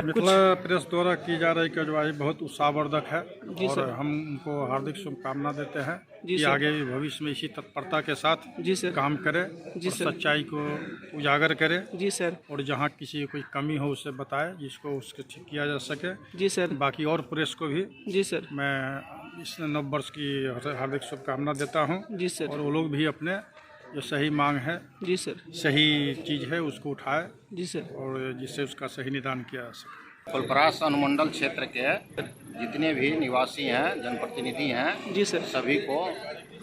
Mithila press द्वारा की जा रही कार्यवाही बहुत उत्साहवर्धक है और हम उनको हार्दिक शुभकामना देते हैं कि आगे भी भविष्य में इसी तत्परता के साथ काम करें और सच्चाई को उजागर करें। जी सर। और जहां किसी कोई कमी हो उसे बताएं जिसको उसके ठीक किया जा सके। जी सर। बाकी और प्रेस को भी जी सर मैं इस नव वर्ष की हार्दिक शुभकामना देता हूं। जी सर। और वो लोग भी अपने जो सही मांग है जी सर सही चीज़ है उसको उठाए जी सर और जिससे उसका सही निदान किया जा सके। फुलपरास अनुमंडल क्षेत्र के जितने भी निवासी हैं, जनप्रतिनिधि हैं जी सर, सभी को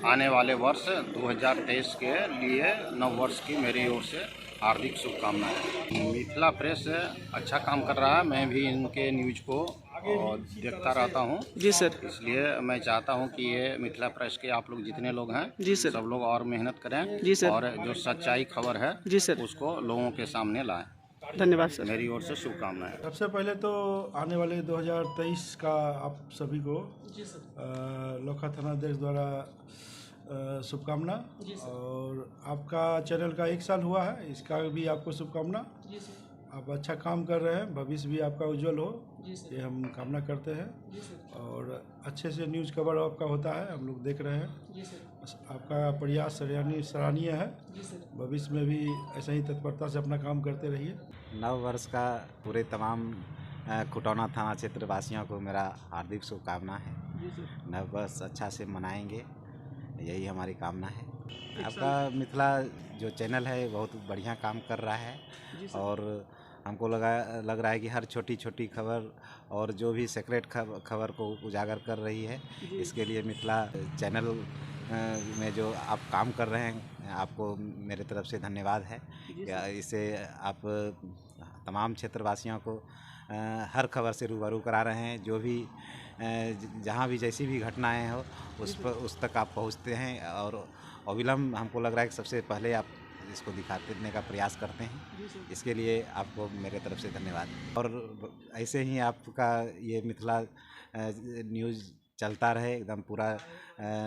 आने वाले वर्ष 2023 के लिए नव वर्ष की मेरी ओर से हार्दिक शुभकामनाएं। मिथिला प्रेस अच्छा काम कर रहा है, मैं भी इनके न्यूज को देखता रहता हूं जी सर। इसलिए मैं चाहता हूं कि ये मिथिला प्रेस के आप लोग जितने लोग हैं जी सर सब लोग और मेहनत करें जी सर और जो सच्चाई खबर है जी सर उसको लोगों के सामने लाएं। धन्यवाद सर। मेरी ओर से शुभकामनाएं। सबसे पहले तो आने वाले 2023 का आप सभी को लोखा थानाध्यक्ष द्वारा शुभकामना और आपका चैनल का 1 साल हुआ है, इसका भी आपको शुभकामना। आप अच्छा काम कर रहे हैं, भविष्य भी आपका उज्जवल हो ये हम कामना करते हैं और अच्छे से न्यूज़ कवर आपका होता है, हम लोग देख रहे हैं। आपका प्रयास सराहनीय है, भविष्य में भी ऐसा ही तत्परता से अपना काम करते रहिए। नव वर्ष का पूरे तमाम खुटौना थाना क्षेत्र वासियों को मेरा हार्दिक शुभकामना है। नव वर्ष अच्छा से मनाएंगे, यही हमारी कामना है। आपका मिथिला जो चैनल है बहुत बढ़िया काम कर रहा है और हमको लग रहा है कि हर छोटी छोटी खबर और जो भी सीक्रेट खबर को उजागर कर रही है, इसके लिए मिथिला चैनल में जो आप काम कर रहे हैं आपको मेरे तरफ से धन्यवाद है। इससे आप तमाम क्षेत्रवासियों को हर खबर से रूबरू करा रहे हैं, जो भी जहाँ भी जैसी भी घटनाएं हो उस तक आप पहुँचते हैं और अविलंब हमको लग रहा है कि सबसे पहले आप इसको दिखाने का प्रयास करते हैं। इसके लिए आपको मेरे तरफ से धन्यवाद और ऐसे ही आपका ये मिथिला न्यूज़ चलता रहे, एकदम पूरा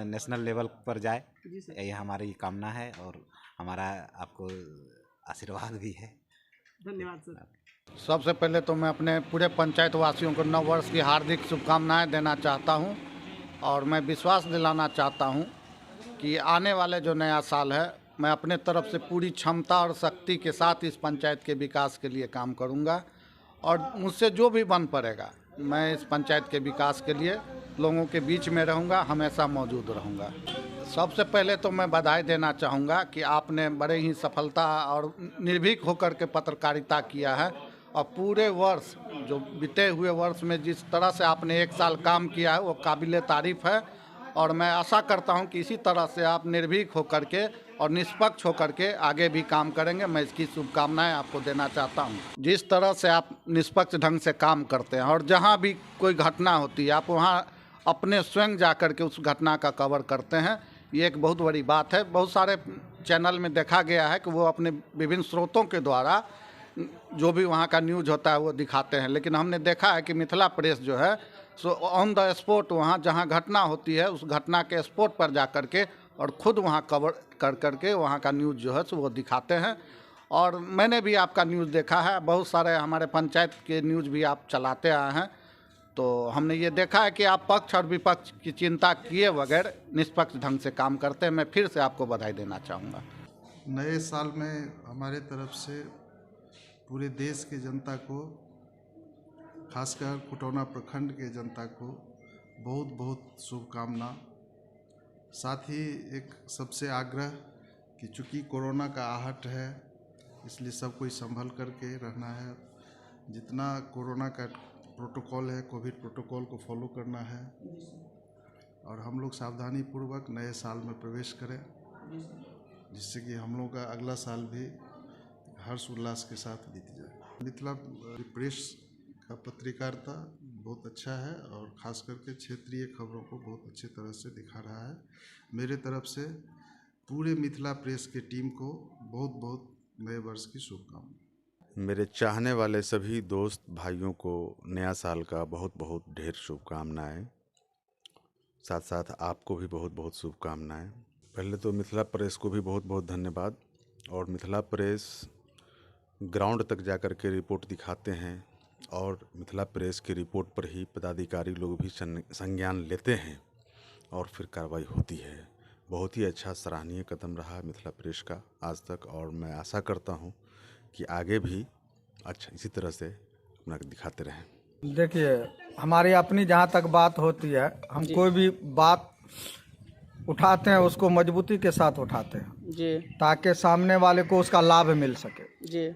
नेशनल लेवल पर जाए, यही हमारी कामना है और हमारा आपको आशीर्वाद भी है। धन्यवाद सर। सबसे पहले तो मैं अपने पूरे पंचायत वासियों को नव वर्ष की हार्दिक शुभकामनाएं देना चाहता हूं और मैं विश्वास दिलाना चाहता हूं कि आने वाले जो नया साल है मैं अपने तरफ से पूरी क्षमता और शक्ति के साथ इस पंचायत के विकास के लिए काम करूंगा और मुझसे जो भी बन पड़ेगा मैं इस पंचायत के विकास के लिए लोगों के बीच में रहूंगा, हमेशा मौजूद रहूंगा। सबसे पहले तो मैं बधाई देना चाहूँगा कि आपने बड़े ही सफलता और निर्भीक होकर के पत्रकारिता किया है और पूरे वर्ष जो बीते हुए वर्ष में जिस तरह से आपने 1 साल काम किया है वो काबिल तारीफ़ है और मैं आशा करता हूं कि इसी तरह से आप निर्भीक होकर के और निष्पक्ष होकर के आगे भी काम करेंगे। मैं इसकी शुभकामनाएं आपको देना चाहता हूं। जिस तरह से आप निष्पक्ष ढंग से काम करते हैं और जहां भी कोई घटना होती है आप वहां अपने स्वयं जाकर के उस घटना का कवर करते हैं, ये एक बहुत बड़ी बात है। बहुत सारे चैनल में देखा गया है कि वो अपने विभिन्न स्रोतों के द्वारा जो भी वहाँ का न्यूज़ होता है वो दिखाते हैं, लेकिन हमने देखा है कि मिथिला प्रेस जो है सो ऑन द स्पॉट वहाँ जहाँ घटना होती है उस घटना के स्पॉट पर जा कर के और ख़ुद वहाँ कवर कर करके वहाँ का न्यूज़ जो है सो वो दिखाते हैं। और मैंने भी आपका न्यूज़ देखा है, बहुत सारे हमारे पंचायत के न्यूज़ भी आप चलाते आए हैं, तो हमने ये देखा है कि आप पक्ष और विपक्ष की चिंता किए बगैर निष्पक्ष ढंग से काम करते हैं। मैं फिर से आपको बधाई देना चाहूँगा। नए साल में हमारे तरफ से पूरे देश के जनता को, खासकर खुटौना प्रखंड के जनता को बहुत बहुत शुभकामना। साथ ही एक सबसे आग्रह कि चूँकि कोरोना का आहट है इसलिए सब कोई संभल करके रहना है। जितना कोरोना का प्रोटोकॉल है, कोविड प्रोटोकॉल को फॉलो करना है और हम लोग सावधानी पूर्वक नए साल में प्रवेश करें, जिससे कि हम लोगों का अगला साल भी हर्ष उल्लास के साथ बीत जाए। मिथिला प्रेस का पत्रकारिता बहुत अच्छा है और ख़ास करके क्षेत्रीय खबरों को बहुत अच्छे तरह से दिखा रहा है। मेरे तरफ से पूरे मिथिला प्रेस के टीम को बहुत बहुत नए वर्ष की शुभकामनाएं। मेरे चाहने वाले सभी दोस्त भाइयों को नया साल का बहुत बहुत ढेर शुभकामनाएं। साथ साथ आपको भी बहुत बहुत शुभकामनाएं। पहले तो मिथिला प्रेस को भी बहुत बहुत धन्यवाद। और मिथिला प्रेस ग्राउंड तक जाकर के रिपोर्ट दिखाते हैं, और मिथिला प्रेस की रिपोर्ट पर ही पदाधिकारी लोग भी संज्ञान लेते हैं और फिर कार्रवाई होती है। बहुत ही अच्छा सराहनीय कदम रहा मिथिला प्रेस का आज तक, और मैं आशा करता हूं कि आगे भी अच्छा इसी तरह से अपना दिखाते रहें। देखिए, हमारी अपनी जहाँ तक बात होती है, हम कोई भी बात उठाते हैं उसको मजबूती के साथ उठाते हैं जी, ताकि सामने वाले को उसका लाभ मिल सके जी।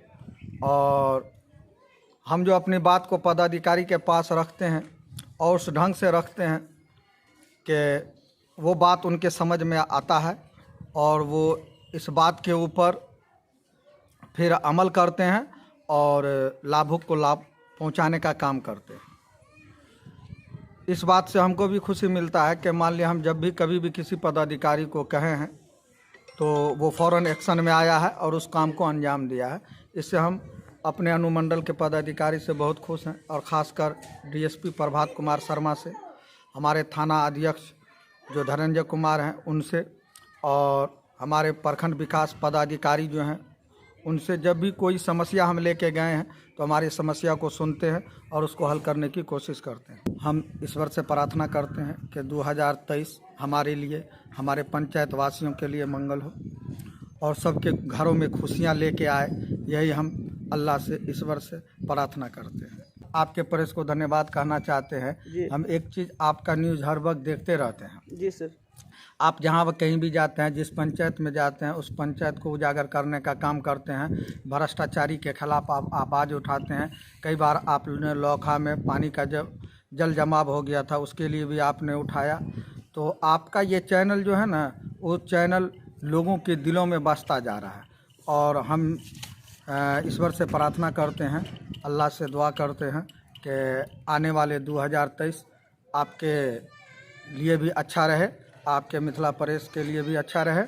और हम जो अपनी बात को पदाधिकारी के पास रखते हैं और उस ढंग से रखते हैं कि वो बात उनके समझ में आता है और वो इस बात के ऊपर फिर अमल करते हैं और लाभुक को लाभ पहुंचाने का काम करते हैं। इस बात से हमको भी खुशी मिलता है कि मान लिया हम जब भी कभी भी किसी पदाधिकारी को कहे हैं तो वो फ़ौरन एक्शन में आया है और उस काम को अंजाम दिया है। इससे हम अपने अनुमंडल के पदाधिकारी से बहुत खुश हैं, और ख़ासकर डीएसपी प्रभात कुमार शर्मा से, हमारे थाना अध्यक्ष जो धनंजय कुमार हैं उनसे, और हमारे प्रखंड विकास पदाधिकारी जो हैं उनसे। जब भी कोई समस्या हम लेके गए हैं तो हमारी समस्या को सुनते हैं और उसको हल करने की कोशिश करते हैं। हम ईश्वर से प्रार्थना करते हैं कि 2023 हमारे लिए, हमारे पंचायत वासियों के लिए मंगल हो और सबके घरों में खुशियां लेके आए। यही हम अल्लाह से, ईश्वर से प्रार्थना करते हैं। आपके प्रेस को धन्यवाद कहना चाहते हैं। हम एक चीज़, आपका न्यूज़ हर वक्त देखते रहते हैं जी सर। आप जहाँ कहीं भी जाते हैं, जिस पंचायत में जाते हैं, उस पंचायत को उजागर करने का काम करते हैं। भ्रष्टाचारी के खिलाफ आप आवाज़ उठाते हैं। कई बार आपने लौखा में पानी का जल जमाव हो गया था, उसके लिए भी आपने उठाया। तो आपका ये चैनल जो है ना, वो चैनल लोगों के दिलों में बसता जा रहा है। और हम ईश्वर से प्रार्थना करते हैं, अल्लाह से दुआ करते हैं कि आने वाले 2023 आपके लिए भी अच्छा रहे, आपके मिथिला प्रेस के लिए भी अच्छा रहे,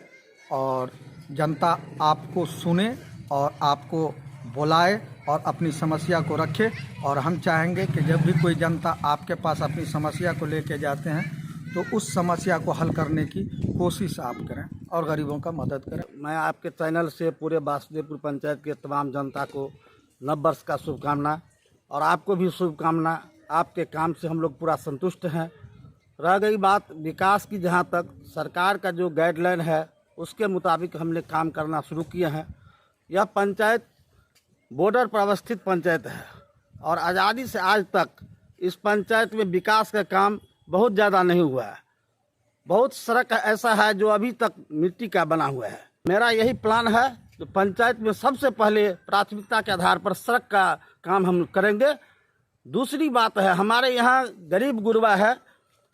और जनता आपको सुने और आपको बुलाए और अपनी समस्या को रखे। और हम चाहेंगे कि जब भी कोई जनता आपके पास अपनी समस्या को लेके जाते हैं तो उस समस्या को हल करने की कोशिश आप करें और गरीबों का मदद करें। मैं आपके चैनल से पूरे वासुदेवपुर पंचायत के तमाम जनता को नव वर्ष का शुभकामना, और आपको भी शुभकामना। आपके काम से हम लोग पूरा संतुष्ट हैं। रह गई बात विकास की, जहाँ तक सरकार का जो गाइडलाइन है उसके मुताबिक हमने काम करना शुरू किए हैं। यह पंचायत बॉर्डर पर अवस्थित पंचायत है और आज़ादी से आज तक इस पंचायत में विकास का काम बहुत ज़्यादा नहीं हुआ है। बहुत सड़क ऐसा है जो अभी तक मिट्टी का बना हुआ है। मेरा यही प्लान है कि पंचायत में सबसे पहले प्राथमिकता के आधार पर सड़क का काम हम करेंगे। दूसरी बात है, हमारे यहाँ गरीब गुरबा है।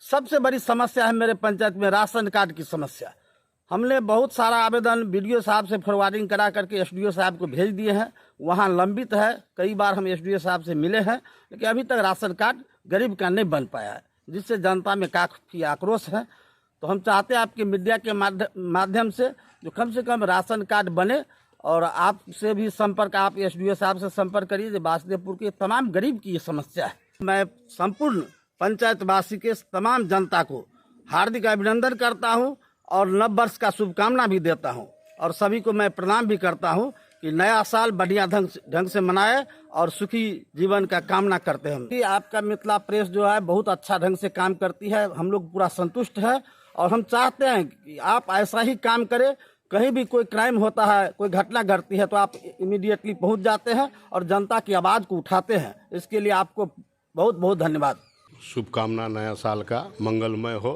सबसे बड़ी समस्या है मेरे पंचायत में राशन कार्ड की समस्या। हमने बहुत सारा आवेदन बीडीओ साहब से फॉरवर्डिंग करा करके एसडीओ साहब को भेज दिए हैं, वहाँ लंबित है। कई बार हम एसडीओ साहब से मिले हैं, लेकिन अभी तक राशन कार्ड गरीब का नहीं बन पाया है, जिससे जनता में काफ़ी आक्रोश है। तो हम चाहते हैं आपके मीडिया के माध्यम से जो कम से कम राशन कार्ड बने, और आपसे भी संपर्क, आप एसडीओ साहब से संपर्क करिए। वासुदेवपुर के तमाम गरीब की ये समस्या है। मैं संपूर्ण पंचायतवासी के तमाम जनता को हार्दिक अभिनंदन करता हूं और नव वर्ष का शुभकामना भी देता हूं, और सभी को मैं प्रणाम भी करता हूं कि नया साल बढ़िया ढंग से मनाए और सुखी जीवन का कामना करते हैं। आपका मिथिला प्रेस जो है बहुत अच्छा ढंग से काम करती है, हम लोग पूरा संतुष्ट है, और हम चाहते हैं कि आप ऐसा ही काम करें। कहीं भी कोई क्राइम होता है, कोई घटना घटती है, तो आप इमीडिएटली पहुंच जाते हैं और जनता की आवाज़ को उठाते हैं। इसके लिए आपको बहुत बहुत धन्यवाद। शुभकामना, नया साल का मंगलमय हो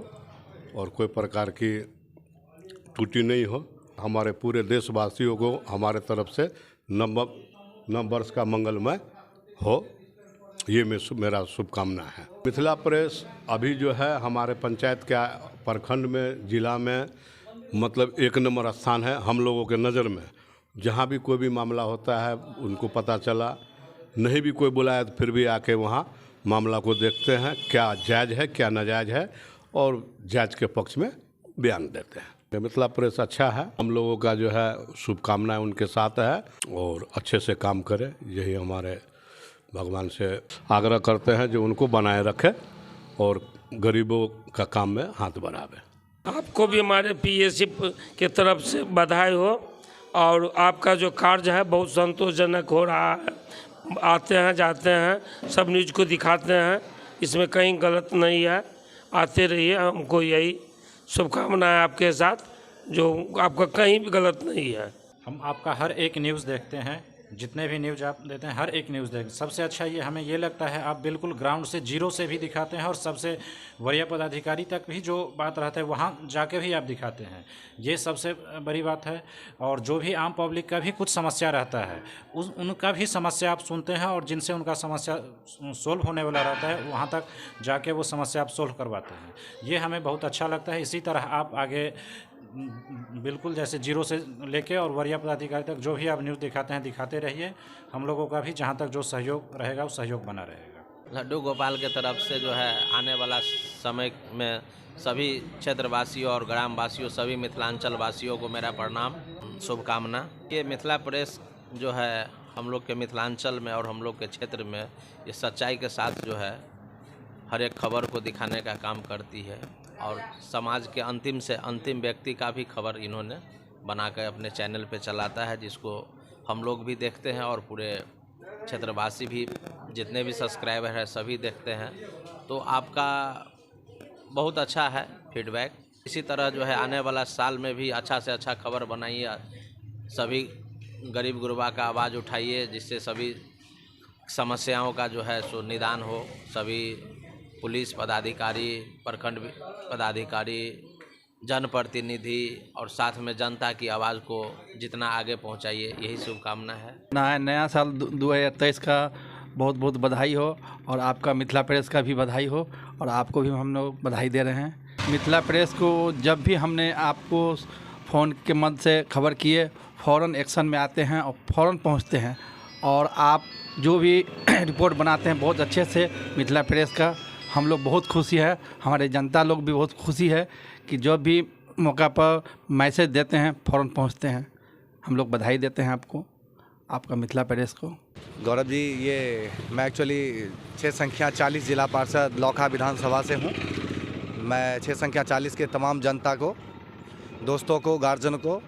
और कोई प्रकार की त्रुटि नहीं हो। हमारे पूरे देशवासियों को हमारे तरफ से नव वर्ष का मंगलमय हो, ये मेरा शुभकामना है। मिथिला प्रेस अभी जो है हमारे पंचायत के प्रखंड में, जिला में मतलब 1 नंबर स्थान है हम लोगों के नज़र में। जहाँ भी कोई भी मामला होता है उनको पता चला, नहीं भी कोई बुलाया तो फिर भी आके वहाँ मामला को देखते हैं, क्या जायज़ है क्या नाजायज़ है, और जायज़ के पक्ष में बयान देते हैं। मिथिला प्रेस अच्छा है, हम लोगों का जो है शुभकामनाएं उनके साथ है, और अच्छे से काम करे, यही हमारे भगवान से आग्रह करते हैं जो उनको बनाए रखे और गरीबों का काम में हाथ बढ़ावे। आपको भी हमारे पीएससी के तरफ से बधाई हो, और आपका जो कार्य है बहुत संतोषजनक हो रहा है। आते हैं जाते हैं, सब न्यूज़ को दिखाते हैं, इसमें कहीं गलत नहीं है। आते रहिए, हमको यही शुभकामनाएं आपके साथ, जो आपका कहीं भी गलत नहीं है। हम आपका हर एक न्यूज़ देखते हैं, जितने भी न्यूज़ आप देते हैं हर एक न्यूज़ देखते हैं। सबसे अच्छा ये हमें ये लगता है आप बिल्कुल ग्राउंड से जीरो से भी दिखाते हैं और सबसे वरीय पदाधिकारी तक भी जो बात रहता है वहाँ जाके भी आप दिखाते हैं, ये सबसे बड़ी बात है। और जो भी आम पब्लिक का भी कुछ समस्या रहता है उनका भी समस्या आप सुनते हैं और जिनसे उनका समस्या सोल्व होने वाला रहता है वहाँ तक जाके वो समस्या आप सोल्व करवाते हैं। ये हमें बहुत अच्छा लगता है। इसी तरह आप आगे बिल्कुल जैसे जीरो से लेके और वरीय पदाधिकारी तक जो भी आप न्यूज़ दिखाते हैं दिखाते रहिए। हम लोगों का भी जहाँ तक जो सहयोग रहेगा वो सहयोग बना रहेगा। लड्डू गोपाल के तरफ से जो है आने वाला समय में सभी क्षेत्रवासियों और ग्रामवासियों, सभी मिथिलांचल वासियों को मेरा प्रणाम, शुभकामना। ये मिथिला प्रेस जो है हम लोग के मिथिलांचल में और हम लोग के क्षेत्र में ये सच्चाई के साथ जो है हर एक खबर को दिखाने का काम करती है और समाज के अंतिम से अंतिम व्यक्ति का भी खबर इन्होंने बनाकर अपने चैनल पे चलाता है, जिसको हम लोग भी देखते हैं और पूरे क्षेत्रवासी भी जितने भी सब्सक्राइबर हैं सभी देखते हैं। तो आपका बहुत अच्छा है फीडबैक। इसी तरह जो है आने वाला साल में भी अच्छा से अच्छा खबर बनाइए, सभी गरीब गुरबा का आवाज़ उठाइए, जिससे सभी समस्याओं का जो है सो निदान हो। सभी पुलिस पदाधिकारी, प्रखंड पदाधिकारी, जनप्रतिनिधि और साथ में जनता की आवाज़ को जितना आगे पहुंचाइए, यही शुभकामना है। नया साल 2023 का बहुत बहुत बधाई हो और आपका मिथिला प्रेस का भी बधाई हो और आपको भी हम लोग बधाई दे रहे हैं। मिथिला प्रेस को जब भी हमने आपको फ़ोन के मदद से खबर किए, फ़ौरन एक्शन में आते हैं और फ़ौरन पहुंचते हैं और आप जो भी रिपोर्ट बनाते हैं बहुत अच्छे से मिथिला प्रेस का हम लोग बहुत खुशी है, हमारे जनता लोग भी बहुत खुशी है कि जो भी मौका पर मैसेज देते हैं फ़ौरन पहुंचते हैं। हम लोग बधाई देते हैं आपको, आपका मिथिला प्रेस को। गौरव जी, ये मैं एक्चुअली 6 संख्या 40 जिला पार्षद लौखा विधानसभा से हूँ। मैं 6 संख्या 40 के तमाम जनता को, दोस्तों को, गार्जियन को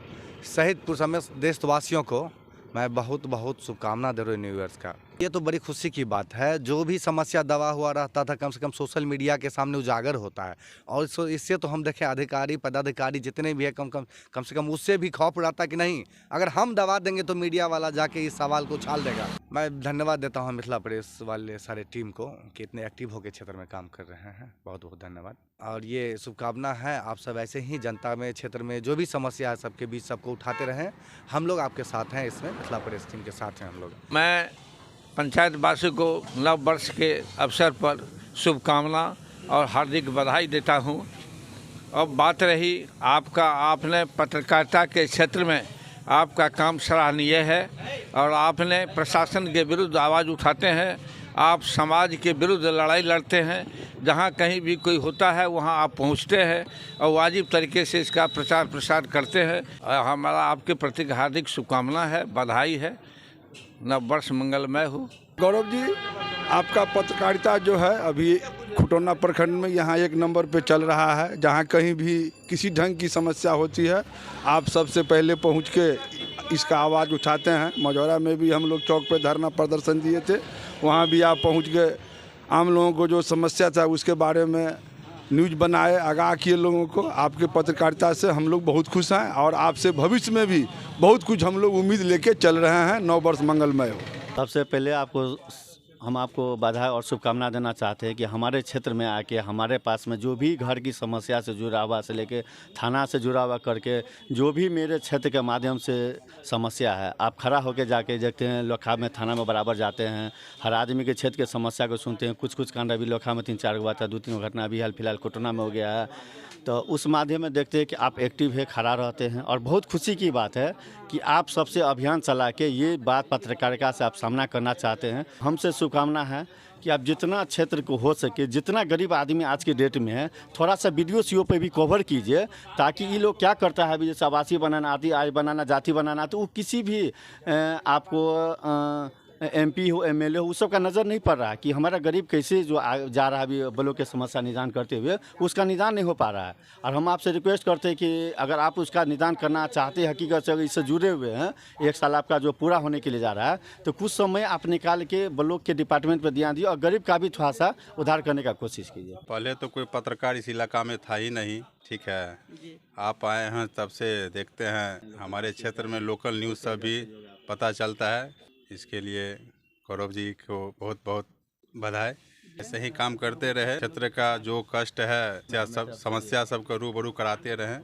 सहित पूरे समस्त देशवासियों को मैं बहुत बहुत शुभकामना दे रहा हूँ न्यू ईयर्स का। ये तो बड़ी खुशी की बात है, जो भी समस्या दबा हुआ रहता था कम से कम सोशल मीडिया के सामने उजागर होता है और इससे तो हम देखें अधिकारी पदाधिकारी जितने भी है कम से कम उससे भी खौफ रहता कि नहीं अगर हम दबा देंगे तो मीडिया वाला जाके इस सवाल को उछाल देगा। मैं धन्यवाद देता हूँ मिथिला प्रेस वाले सारे टीम को कि इतने एक्टिव होकर क्षेत्र में काम कर रहे हैं, बहुत बहुत धन्यवाद। और ये शुभकामना है आप सब ऐसे ही जनता में क्षेत्र में जो भी समस्या है सबके बीच सबको उठाते रहें। हम लोग आपके साथ हैं, इसमें मिथिला प्रेस टीम के साथ हैं हम लोग। मैं पंचायत वासी को नव वर्ष के अवसर पर शुभकामना और हार्दिक बधाई देता हूं। अब बात रही आपका, आपने पत्रकारिता के क्षेत्र में आपका काम सराहनीय है और आपने प्रशासन के विरुद्ध आवाज़ उठाते हैं, आप समाज के विरुद्ध लड़ाई लड़ते हैं, जहां कहीं भी कोई होता है वहां आप पहुंचते हैं और वाजिब तरीके से इसका प्रचार प्रसार करते हैं। हमारा आपके प्रति हार्दिक शुभकामना है, बधाई है, नव वर्ष मंगलमय हो। गौरव जी, आपका पत्रकारिता जो है अभी खुटौना प्रखंड में यहाँ 1 नंबर पे चल रहा है। जहाँ कहीं भी किसी ढंग की समस्या होती है आप सबसे पहले पहुँच के इसका आवाज़ उठाते हैं। मझौरा में भी हम लोग चौक पे धरना प्रदर्शन दिए थे, वहाँ भी आप पहुँच के आम लोगों को जो समस्या था उसके बारे में न्यूज़ बनाए, आगाह किए लोगों को। आपके पत्रकारिता से हम लोग बहुत खुश हैं और आपसे भविष्य में भी बहुत कुछ हम लोग उम्मीद लेके चल रहे हैं। नव वर्ष मंगलमय हो। सबसे पहले हम आपको बधाई और शुभकामना देना चाहते हैं कि हमारे क्षेत्र में आके हमारे पास में जो भी घर की समस्या से जुड़ा हुआ से लेके थाना से जुड़ा हुआ करके जो भी मेरे क्षेत्र के माध्यम से समस्या है आप खड़ा होकर जाके देखते हैं। लोखा में थाना में बराबर जाते हैं, हर आदमी के क्षेत्र की समस्या को सुनते हैं। कुछ कांड अभी लोखा में 3-4 हुआ था, 2-3 घटना अभी हाल फिलहाल खुटौना में हो गया है। तो उस माध्यम में देखते हैं कि आप एक्टिव है, खड़ा रहते हैं और बहुत खुशी की बात है कि आप सबसे अभियान चला के ये बात पत्रकारिता से आप सामना करना चाहते हैं। हमसे शुभकामना है कि आप जितना क्षेत्र को हो सके, जितना गरीब आदमी आज के डेट में है, थोड़ा सा वीडियो सीओ पे भी कवर कीजिए ताकि ये लोग क्या करता है अभी जैसे आवासीय बनाना, आदि आय बनाना, जाति बनाना, तो वो किसी भी आपको MP हो MLA हो उस सब का नज़र नहीं पड़ रहा है कि हमारा गरीब कैसे जो जा रहा है अभी ब्लॉक के समस्या निदान करते हुए उसका निदान नहीं हो पा रहा है। और हम आपसे रिक्वेस्ट करते हैं कि अगर आप उसका निदान करना चाहते हैं, हकीकत से अगर इससे जुड़े हुए हैं, 1 साल आपका जो पूरा होने के लिए जा रहा है, तो कुछ समय आप निकाल के ब्लॉक के डिपार्टमेंट पर ध्यान दिए और गरीब का भी थोड़ा सा उद्धार करने का कोशिश कीजिए। पहले तो कोई पत्रकार इस इलाका में था ही नहीं, ठीक है, आप आए हैं तब से देखते हैं हमारे क्षेत्र में लोकल न्यूज़ सब भी पता चलता है। इसके लिए गौरव जी को बहुत बहुत बधाई। ऐसे ही काम करते रहे, क्षेत्र का जो कष्ट है समस्या सबको रूबरू कराते रहें।